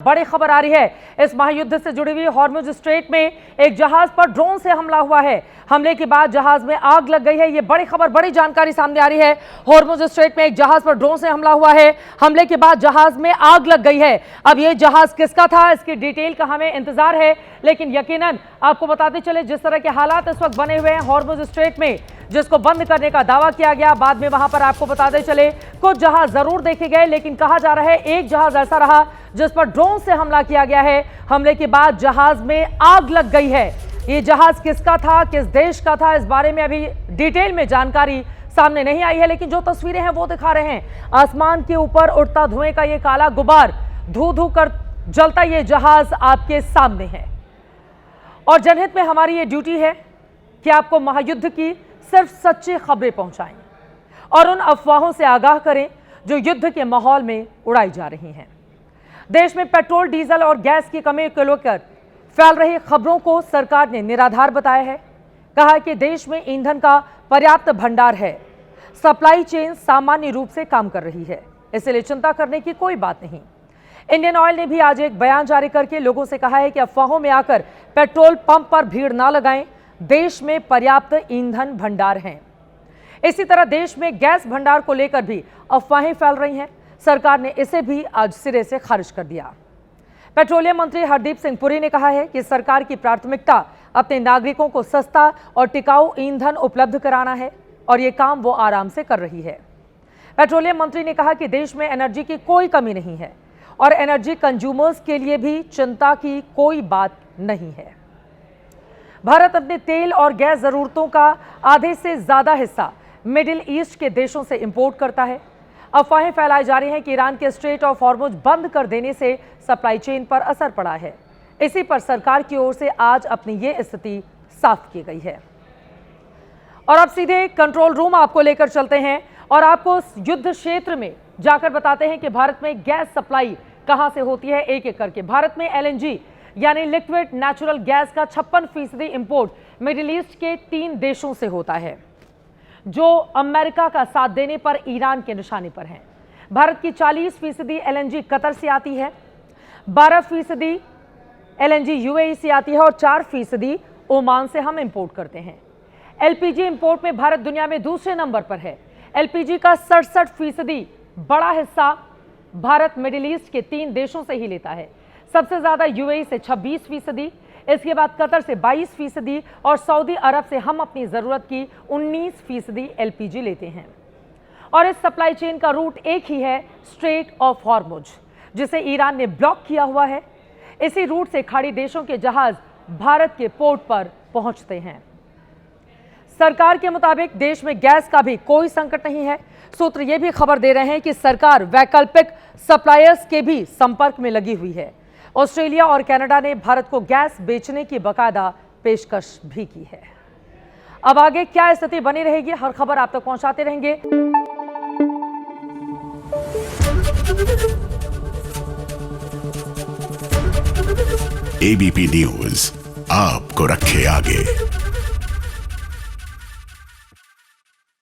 बड़ी खबर आ रही है। इस महायुद्ध से जुड़ी हुई हॉर्मुज स्ट्रेट में एक जहाज पर ड्रोन से हमला हुआ है। हमले के बाद जहाज में आग लग गई है। ये बड़ी खबर, बड़ी जानकारी सामने आ रही है। हॉर्मुज स्ट्रेट में एक जहाज पर ड्रोन से हमला हुआ है। हमले के बाद जहाज में आग लग गई है। अब ये जहाज किसका था, इसकी डिटेल का हमें इंतजार है, लेकिन यकीनन आपको बताते चले जिस तरह के हालात इस वक्त बने हुए हैं हॉर्मुज स्ट्रेट में, जिसको बंद करने का दावा किया गया, बाद में वहां पर आपको बताते चले कुछ जहाज जरूर देखे गए, लेकिन कहा जा रहा है एक जहाज ऐसा रहा जिस पर ड्रोन से हमला किया गया है। हमले के बाद जहाज में आग लग गई है। ये जहाज किसका था, किस देश का था, इस बारे में अभी डिटेल में जानकारी सामने नहीं आई है, लेकिन जो तस्वीरें हैं वो दिखा रहे हैं। आसमान के ऊपर उड़ता धुएं का ये काला गुबार, धू धू कर जलता ये जहाज आपके सामने है। और जनहित में हमारी ये ड्यूटी है कि आपको महायुद्ध की सिर्फ सच्ची खबरें पहुंचाएं और उन अफवाहों से आगाह करें जो युद्ध के माहौल में उड़ाई जा रही हैं। देश में पेट्रोल, डीजल और गैस की कमी को लेकर फैल रही खबरों को सरकार ने निराधार बताया है। कहा कि देश में ईंधन का पर्याप्त भंडार है, सप्लाई चेन सामान्य रूप से काम कर रही है, इसलिए चिंता करने की कोई बात नहीं। इंडियन ऑयल ने भी आज एक बयान जारी करके लोगों से कहा है कि अफवाहों में आकर पेट्रोल पंप पर भीड़ ना लगाएं, देश में पर्याप्त ईंधन भंडार हैं। इसी तरह देश में गैस भंडार को लेकर भी अफवाहें फैल रही हैं। सरकार ने इसे भी आज सिरे से खारिज कर दिया। पेट्रोलियम मंत्री हरदीप सिंह पुरी ने कहा है कि सरकार की प्राथमिकता अपने नागरिकों को सस्ता और टिकाऊ ईंधन उपलब्ध कराना है और ये काम वो आराम से कर रही है। पेट्रोलियम मंत्री ने कहा कि देश में एनर्जी की कोई कमी नहीं है और एनर्जी कंज्यूमर्स के लिए भी चिंता की कोई बात नहीं है। भारत अपने तेल और गैस जरूरतों का आधे से ज्यादा हिस्सा मिडिल ईस्ट के देशों से इंपोर्ट करता है। अफवाहें फैलाई जा रही हैं कि ईरान के स्ट्रेट ऑफ हॉर्मुज बंद कर देने से सप्लाई चेन पर असर पड़ा है। इसी पर सरकार की ओर से आज अपनी ये स्थिति साफ की गई है। और अब सीधे कंट्रोल रूम आपको लेकर चलते हैं और आपको युद्ध क्षेत्र में जाकर बताते हैं कि भारत में गैस सप्लाई कहां से होती है, एक एक करके। भारत में एलएनजी यानी लिक्विड नेचुरल गैस का 56% इंपोर्ट मिडिल ईस्ट के 3 देशों से होता है, जो अमेरिका का साथ देने पर ईरान के निशाने पर हैं। भारत की 40% एलएनजी कतर से आती है, 12% एलएनजी यूएई से आती है और 4% ओमान से हम इंपोर्ट करते हैं। एलपीजी इंपोर्ट में भारत दुनिया में दूसरे नंबर पर है। एलपीजी का 67% बड़ा हिस्सा भारत मिडिल ईस्ट के 3 देशों से ही लेता है। सबसे ज्यादा यूएई से 26%, इसके बाद कतर से 22% और सऊदी अरब से हम अपनी जरूरत की 19% एलपीजी लेते हैं। और इस सप्लाई चेन का रूट एक ही है, स्ट्रेट ऑफ हॉर्मुज, जिसे ईरान ने ब्लॉक किया हुआ है। इसी रूट से खाड़ी देशों के जहाज भारत के पोर्ट पर पहुंचते हैं। सरकार के मुताबिक देश में गैस का भी कोई संकट नहीं है। सूत्र ये भी खबर दे रहे हैं कि सरकार वैकल्पिक सप्लायर्स के भी संपर्क में लगी हुई है। ऑस्ट्रेलिया और कनाडा ने भारत को गैस बेचने की बाकायदा पेशकश भी की है। अब आगे क्या स्थिति बनी रहेगी, हर खबर आप तक पहुंचाते रहेंगे। एबीपी न्यूज आपको रखे आगे।